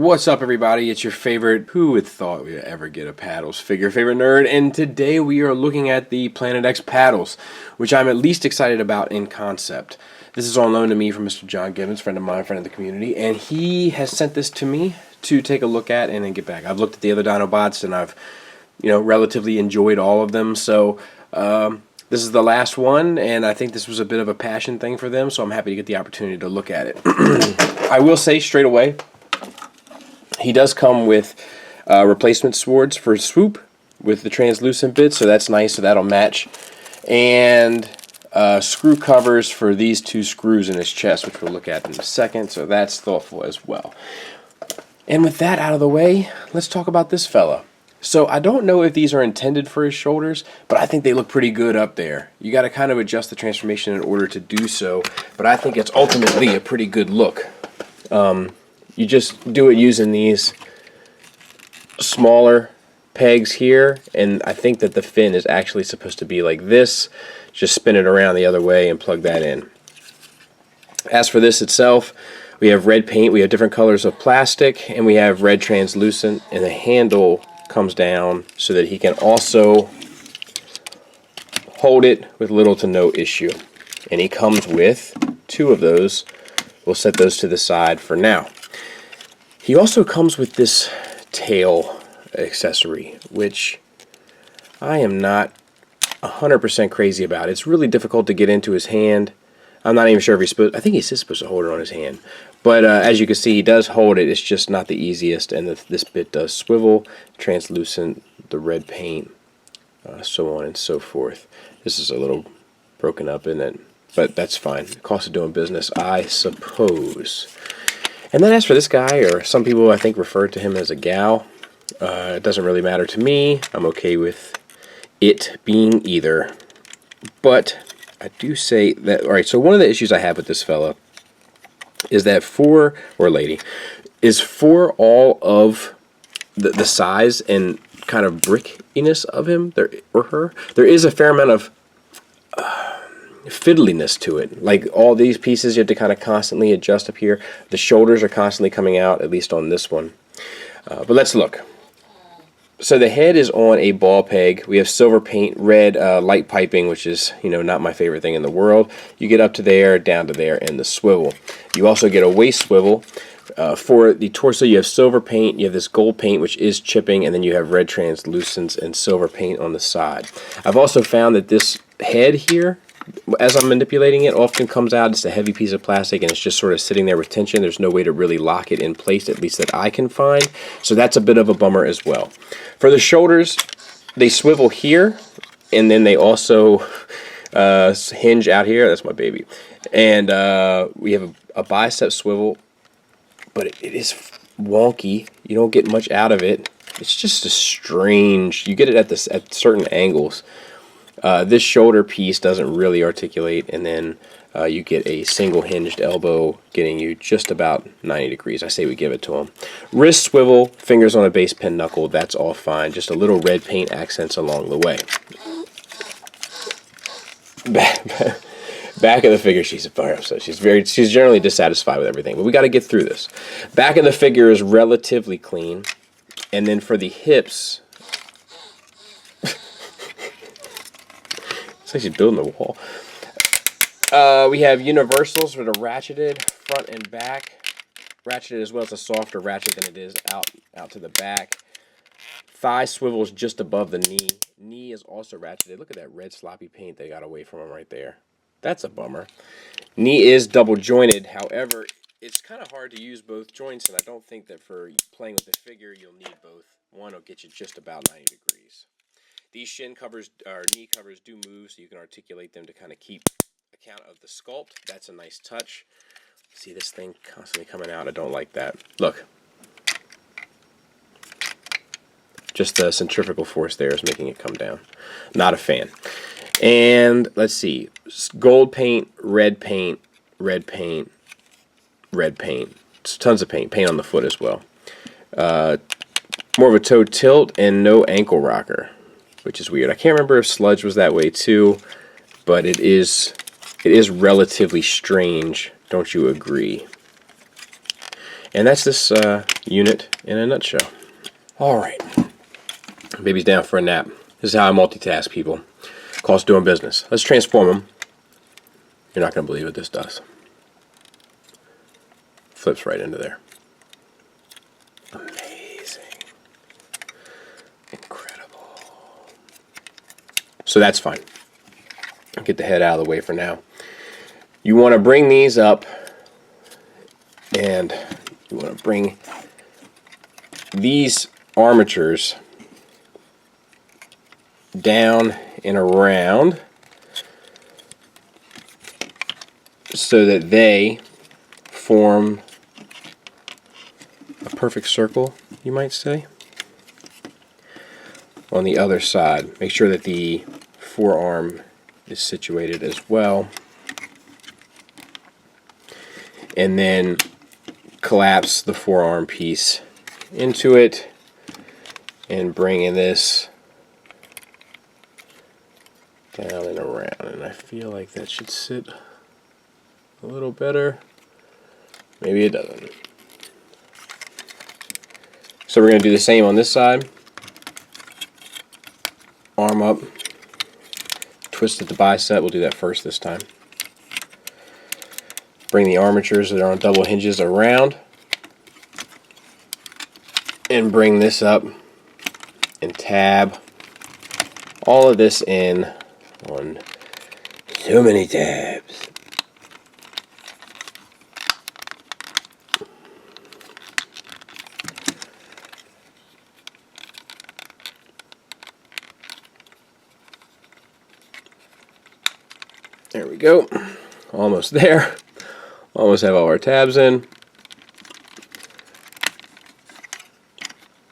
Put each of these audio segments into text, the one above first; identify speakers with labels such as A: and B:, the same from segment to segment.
A: What's up, everybody? It's your favorite, who would thought we'd ever get a paddles figure, favorite nerd, and today we are looking at the Planet X paddles, which I'm at least excited about in concept. This is all known to me from Mr. John Gibbons, friend of mine, friend of the community, and he has sent this to me to take a look at and then get back. I've looked at the other Dinobots and I've, relatively enjoyed all of them, so this is the last one, and I think this was a bit of a passion thing for them, so I'm happy to get the opportunity to look at it. I will say straight away, he does come with replacement swords for swoop with the translucent bits, so that's nice, so that'll match. And screw covers for these two screws in his chest, which we'll look at in a second, so that's thoughtful as well. And with that out of the way, let's talk about this fella. So I don't know if these are intended for his shoulders, but I think they look pretty good up there. You got to kind of adjust the transformation in order to do so, but I think it's ultimately a pretty good look. You just do it using these smaller pegs here, and I think that the fin is actually supposed to be like this. Just spin it around the other way and plug that in. As for this itself, we have red paint, we have different colors of plastic, and we have red translucent, and the handle comes down so that he can also hold it with little to no issue. And he comes with two of those. We'll set those to the side for now. He also comes with this tail accessory, which I am not 100% crazy about. It's really difficult to get into his hand. I'm not even sure if he's supposed, I think he's supposed to hold it on his hand. But as you can see, he does hold it. It's just not the easiest, and this bit does swivel, translucent, the red paint, so on and so forth. This is a little broken up, isn't it? But that's fine. The cost of doing business, I suppose. And then as for this guy, or some people I think refer to him as a gal, it doesn't really matter to me. I'm okay with it being either. But I do say that, alright, so one of the issues I have with this fella is that for all of the size and kind of brickiness of him, or her, there is a fair amount of fiddliness to it. Like all these pieces you have to kind of constantly adjust up here. The shoulders are constantly coming out, at least on this one. But let's look. So the head is on a ball peg. We have silver paint, red light piping, which is not my favorite thing in the world. You get up to there, down to there, and the swivel. You also get a waist swivel. For the torso, you have silver paint, you have this gold paint, which is chipping, and then you have red translucents and silver paint on the side. I've also found that this head here, as I'm manipulating it, often comes out just a heavy piece of plastic, and it's just sort of sitting there with tension. There's no way to really lock it in place, at least that I can find. So that's a bit of a bummer as well. For the shoulders, they swivel here, and then they also hinge out here. That's my baby. And we have a bicep swivel, but it is wonky. You don't get much out of it. It's just a strange, you get it at certain angles. This shoulder piece doesn't really articulate, and then you get a single hinged elbow getting you just about 90 degrees. I say we give it to him. Wrist swivel, fingers on a base pin knuckle, that's all fine. Just a little red paint accents along the way. Back of the figure, she's a fire upset. She's generally dissatisfied with everything, but we got to get through this. Back of the figure is relatively clean, and then for the hips, it's like she's building a wall. We have universals for the ratcheted front and back. Ratcheted as well. It's a softer ratchet than it is out to the back. Thigh swivels just above the knee. Knee is also ratcheted. Look at that red sloppy paint they got away from him right there. That's a bummer. Knee is double jointed. However, it's kind of hard to use both joints, and I don't think that for playing with the figure you'll need both. One will get you just about 90 degrees. These shin covers, or knee covers, do move, so you can articulate them to kind of keep account of the sculpt. That's a nice touch. See this thing constantly coming out? I don't like that. Look. Just the centrifugal force there is making it come down. Not a fan. And let's see. Gold paint, red paint, red paint, red paint. It's tons of paint. Paint on the foot as well. More of a toe tilt and no ankle rocker, which is weird. I can't remember if Sludge was that way too, but it is relatively strange, don't you agree? And that's this unit in a nutshell. Alright. Baby's down for a nap. This is how I multitask, people. Calls doing business. Let's transform him. You're not going to believe what this does. Flips right into there. Amazing. Incredible. So that's fine. I'll get the head out of the way for now. You want to bring these up, and you want to bring these armatures down and around so that they form a perfect circle, you might say, on the other side. Make sure that the forearm is situated as well, and then collapse the forearm piece into it and bring in this down and around, and I feel like that should sit a little better. Maybe it doesn't. So we're going to do the same on this side. Arm up, twist at the bicep. We'll do that first this time. Bring the armatures that are on double hinges around, and bring this up and tab all of this in on so many tabs. There we go. Almost there. Almost have all our tabs in.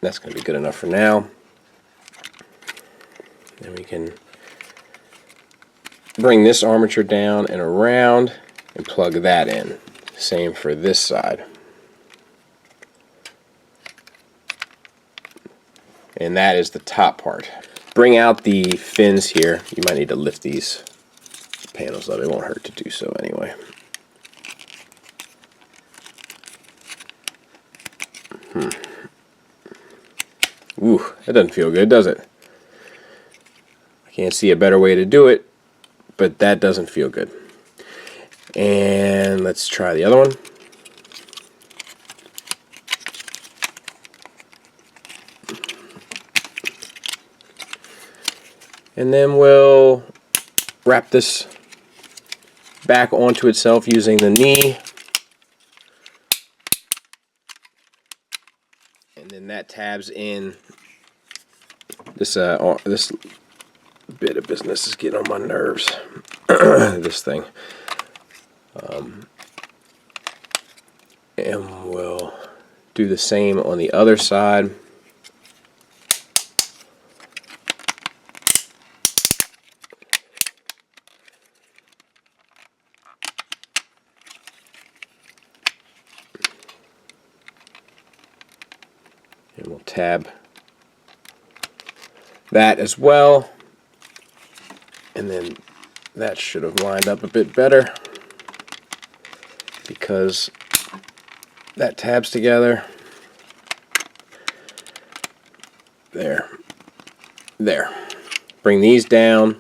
A: That's going to be good enough for now. Then we can bring this armature down and around and plug that in. Same for this side. And that is the top part. Bring out the fins here. You might need to lift these panels up. It won't hurt to do so anyway. Ooh, that doesn't feel good, does it? I can't see a better way to do it, but that doesn't feel good. And let's try the other one. And then we'll wrap this back onto itself using the knee. And then that tabs in. This this bit of business is getting on my nerves. This thing. And we'll do the same on the other side. And we'll tab that as well. And then that should have lined up a bit better because that tabs together. There. There. Bring these down.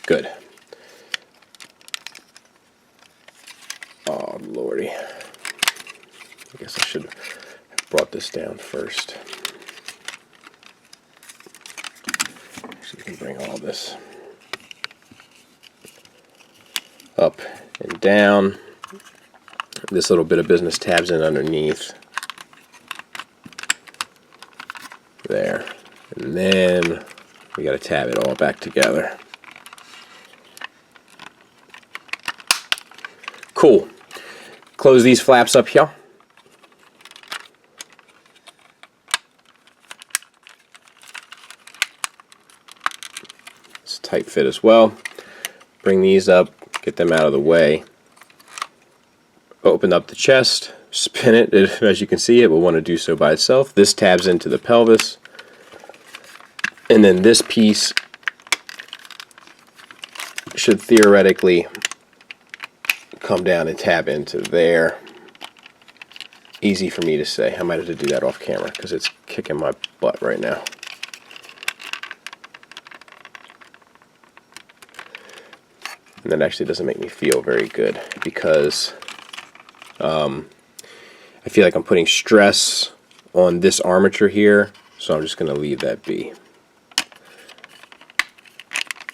A: Good. Oh, lordy. I guess I should have brought this down first. So you can bring all this up and down. This little bit of business tabs in underneath. There. And then we got to tab it all back together. Cool. Close these flaps up here. It's a tight fit as well. Bring these up, get them out of the way. Open up the chest, spin it. As you can see, it will want to do so by itself. This tabs into the pelvis. And then this piece should theoretically come down and tap into there. Easy for me to say. I might have to do that off camera because it's kicking my butt right now. And that actually doesn't make me feel very good because I feel like I'm putting stress on this armature here, so I'm just going to leave that be.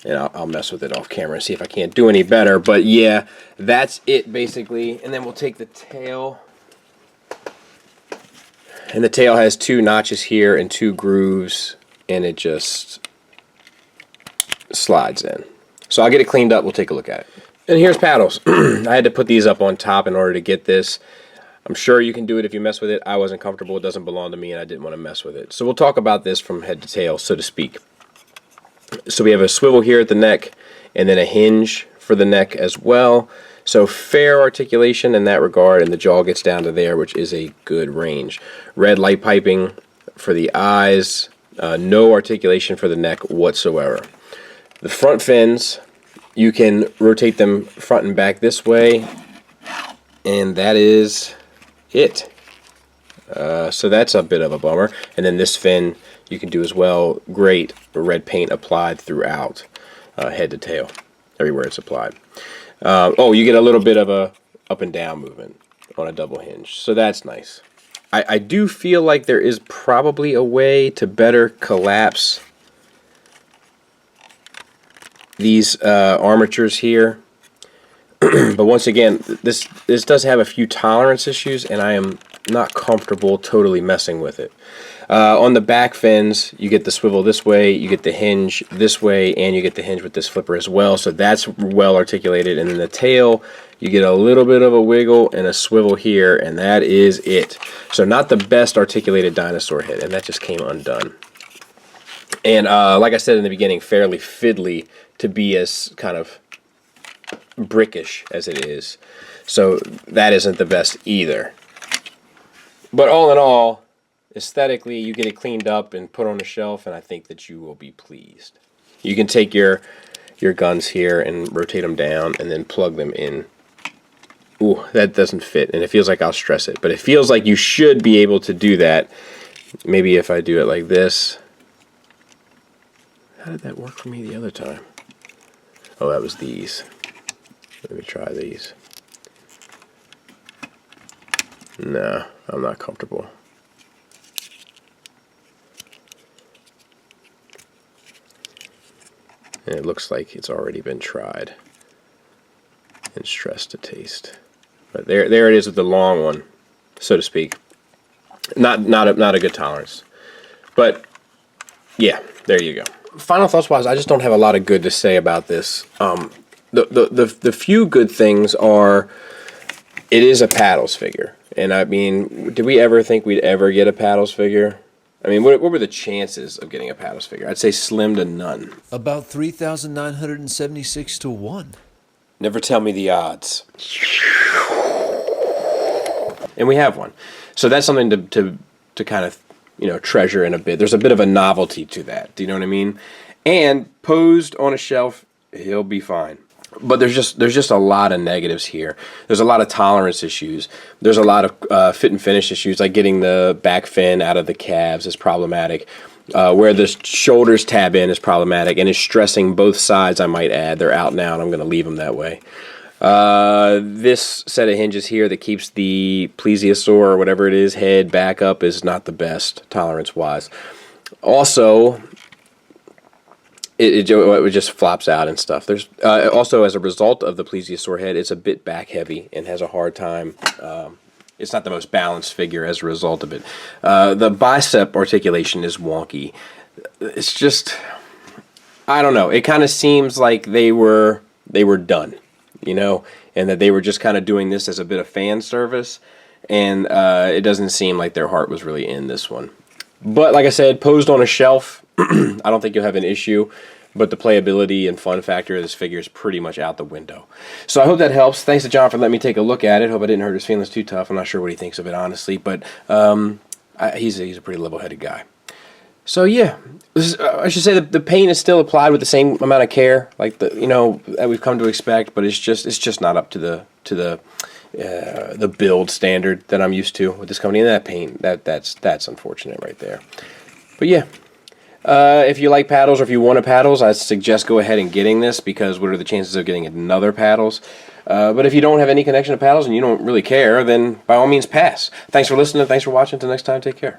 A: And I'll mess with it off camera and see if I can't do any better. But yeah, that's it basically. And then we'll take the tail. And the tail has 2 notches here and 2 grooves, and it just slides in. So I'll get it cleaned up, we'll take a look at it. And here's paddles. I had to put these up on top in order to get this. I'm sure you can do it if you mess with it. I wasn't comfortable, it doesn't belong to me, and I didn't want to mess with it. So we'll talk about this from head to tail, so to speak. So we have a swivel here at the neck, and then a hinge for the neck as well. So fair articulation in that regard, and the jaw gets down to there, which is a good range. Red light piping for the eyes, no articulation for the neck whatsoever. The front fins, you can rotate them front and back this way, and that is it. So that's a bit of a bummer. And then this fin you can do as well. Great red paint applied throughout, head to tail, everywhere it's applied. Oh, you get a little bit of a up and down movement on a double hinge, so that's nice. I do feel like there is probably a way to better collapse these armatures here. But once again, this does have a few tolerance issues, and I am not comfortable totally messing with it. On the back fins, you get the swivel this way, you get the hinge this way, and you get the hinge with this flipper as well, so that's well articulated. And then the tail, you get a little bit of a wiggle and a swivel here, and that is it. So not the best articulated dinosaur head, and that just came undone. And like I said in the beginning, fairly fiddly to be as kind of brickish as it is. So that isn't the best either. But all in all, aesthetically, you get it cleaned up and put on a shelf, and I think that you will be pleased. You can take your guns here and rotate them down and then plug them in. Ooh, that doesn't fit, and it feels like I'll stress it, but it feels like you should be able to do that. Maybe if I do it like this. How did that work for me the other time? Oh, that was these. Let me try these. No, I'm not comfortable. And it looks like it's already been tried and stressed to taste. But there it is with the long one, so to speak. Not a good tolerance. But yeah, there you go. Final thoughts wise, I just don't have a lot of good to say about this. The few good things are, it is a Paddles figure. And I mean, did we ever think we'd ever get a Paddles figure? I mean, what were the chances of getting a Paddles figure? I'd say slim to none.
B: About 3,976 to 1.
A: Never tell me the odds. And we have one. So that's something to kind of, treasure in a bit. There's a bit of a novelty to that. Do you know what I mean? And posed on a shelf, he'll be fine. But there's just a lot of negatives here. There's a lot of tolerance issues. There's a lot of fit and finish issues, like getting the back fin out of the calves is problematic. Where the shoulders tab in is problematic, and is stressing both sides, I might add. They're out now, and I'm going to leave them that way. This set of hinges here that keeps the plesiosaur, or whatever it is, head back up is not the best tolerance-wise. Also, it just flops out and stuff. There's also, as a result of the plesiosaur head, it's a bit back heavy and has a hard time. It's not the most balanced figure as a result of it. The bicep articulation is wonky. It's just, I don't know. It kind of seems like they were done, and that they were just kind of doing this as a bit of fan service. And it doesn't seem like their heart was really in this one. But like I said, posed on a shelf, I don't think you'll have an issue, but the playability and fun factor of this figure is pretty much out the window. So I hope that helps. Thanks to John for letting me take a look at it. Hope I didn't hurt his feelings too tough. I'm not sure what he thinks of it, honestly, but he's a pretty level-headed guy. So yeah, I should say that the paint is still applied with the same amount of care, like that we've come to expect, but it's just not up to to the build standard that I'm used to with this company. And that paint, that's unfortunate right there. But yeah. If you like paddles or if you want a paddles, I suggest go ahead and getting this, because what are the chances of getting another paddles? But if you don't have any connection to paddles and you don't really care, then by all means pass. Thanks for listening. Thanks for watching. Until next time, take care.